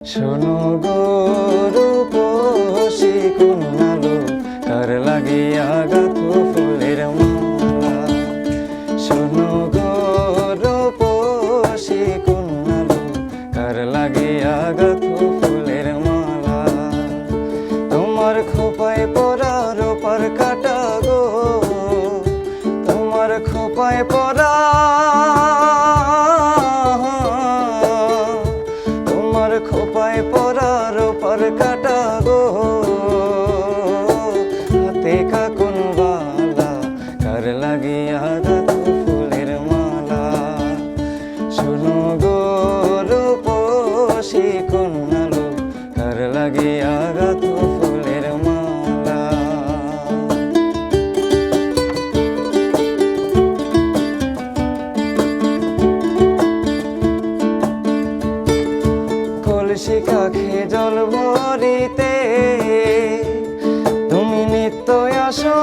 শোনো গো রূপসী কন্যালো, কার লাগিয়া গাঁথো ফুলের মালা। শোনো গো রূপসী কন্যালো, কার লাগিয়া গাঁথো ফুলের মালা। তোমার খোপায় পরা রূপার কাটা গো, তোমার খোপায় পরা, তোমার খোপায় পরা রূপার কাটা গো। হাতে কাকুন বালা, কার লাগিয়া গাঁথো ফুলের মালা। শোনো গো রূপসী কন্যালো, কার লাগিয়া গাঁথো ফুলের মালা। কলসি কাখে জল ভরিতে তুমি নিত্য আসো,